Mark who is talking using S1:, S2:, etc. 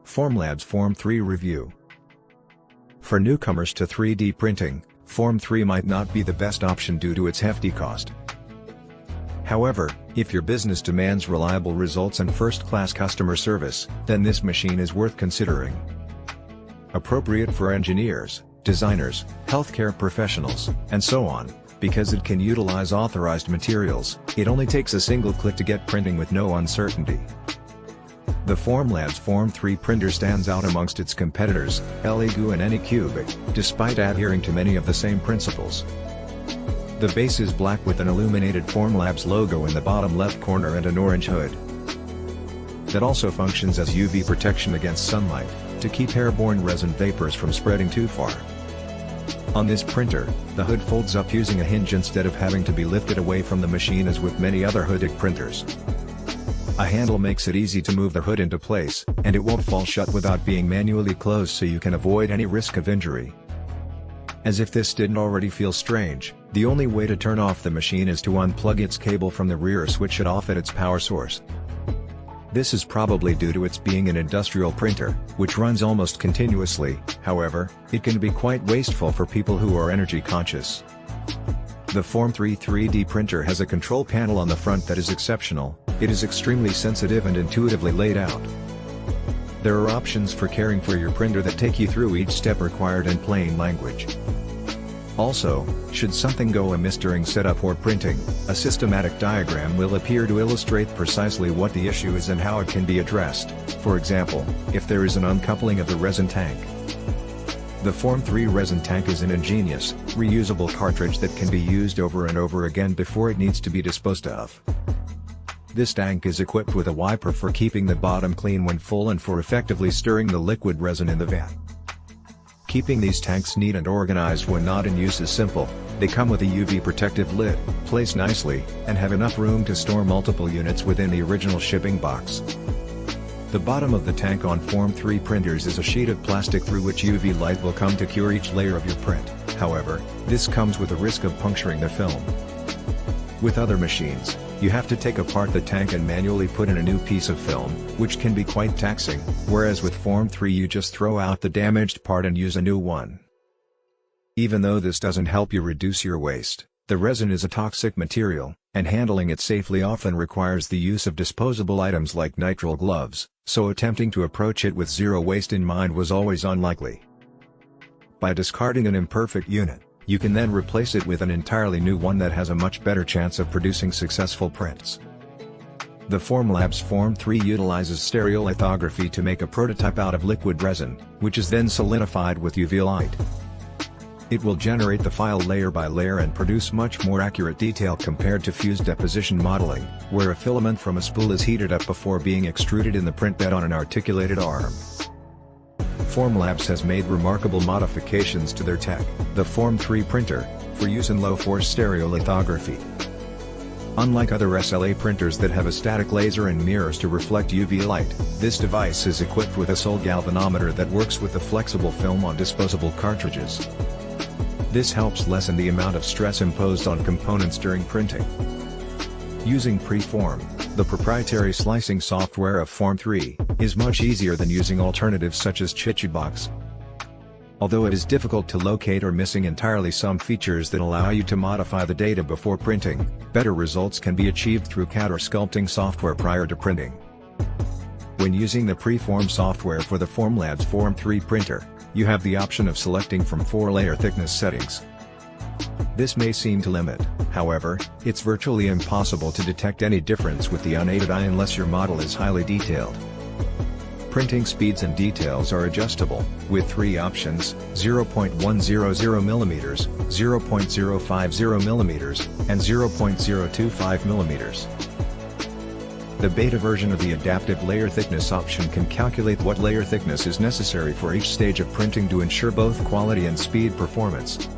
S1: Formlabs Form 3 Review. For newcomers to 3D printing, Form 3 might not be the best option due to its hefty cost. However, if your business demands reliable results and first-class customer service, then this machine is worth considering. Appropriate for engineers, designers, healthcare professionals, and so on, because it can utilize authorized materials. It only takes a single click to get printing with no uncertainty. The Formlabs Form 3 printer stands out amongst its competitors, Elegoo and Anycubic, despite adhering to many of the same principles. The base is black with an illuminated Formlabs logo in the bottom left corner and an orange hood. That also functions as UV protection against sunlight, to keep airborne resin vapors from spreading too far. On this printer, the hood folds up using a hinge instead of having to be lifted away from the machine as with many other hooded printers. A handle makes it easy to move the hood into place, and it won't fall shut without being manually closed, so you can avoid any risk of injury. As if this didn't already feel strange, the only way to turn off the machine is to unplug its cable from the rear or switch it off at its power source. This is probably due to its being an industrial printer, which runs almost continuously. However, it can be quite wasteful for people who are energy conscious. The Form 3 3D printer has a control panel on the front that is exceptional. It is extremely sensitive and intuitively laid out. There are options for caring for your printer that take you through each step required in plain language. Also, should something go amiss during setup or printing, a systematic diagram will appear to illustrate precisely what the issue is and how it can be addressed. For example, if there is an uncoupling of the resin tank. The Form 3 resin tank is an ingenious, reusable cartridge that can be used over and over again before it needs to be disposed of. This tank is equipped with a wiper for keeping the bottom clean when full and for effectively stirring the liquid resin in the vat. Keeping these tanks neat and organized when not in use is simple. They come with a UV protective lid, place nicely, and have enough room to store multiple units within the original shipping box. The bottom of the tank on Form 3 printers is a sheet of plastic through which UV light will come to cure each layer of your print. However, this comes with a risk of puncturing the film. With other machines, you have to take apart the tank and manually put in a new piece of film, which can be quite taxing, whereas with Form 3 you just throw out the damaged part and use a new one. Even though this doesn't help you reduce your waste, the resin is a toxic material, and handling it safely often requires the use of disposable items like nitrile gloves, so attempting to approach it with zero waste in mind was always unlikely. By discarding an imperfect unit, you can then replace it with an entirely new one that has a much better chance of producing successful prints. The Formlabs Form 3 utilizes stereolithography to make a prototype out of liquid resin, which is then solidified with UV light. It will generate the file layer by layer and produce much more accurate detail compared to fused deposition modeling, where a filament from a spool is heated up before being extruded in the print bed on an articulated arm. Formlabs has made remarkable modifications to their tech, the Form 3 printer, for use in low-force stereolithography. Unlike other SLA printers that have a static laser and mirrors to reflect UV light, this device is equipped with a sole galvanometer that works with the flexible film on disposable cartridges. This helps lessen the amount of stress imposed on components during printing. Using Preform, the proprietary slicing software of Form 3, is much easier than using alternatives such as Chichibox. Although it is difficult to locate or missing entirely some features that allow you to modify the data before printing, better results can be achieved through CAD or sculpting software prior to printing. When using the Preform software for the Formlabs Form 3 printer, you have the option of selecting from 4 layer thickness settings. This may seem to limit, however, it's virtually impossible to detect any difference with the unaided eye unless your model is highly detailed. Printing speeds and details are adjustable, with 3 options: 0.100 mm, 0.050 mm, and 0.025 mm. The beta version of the adaptive layer thickness option can calculate what layer thickness is necessary for each stage of printing to ensure both quality and speed performance.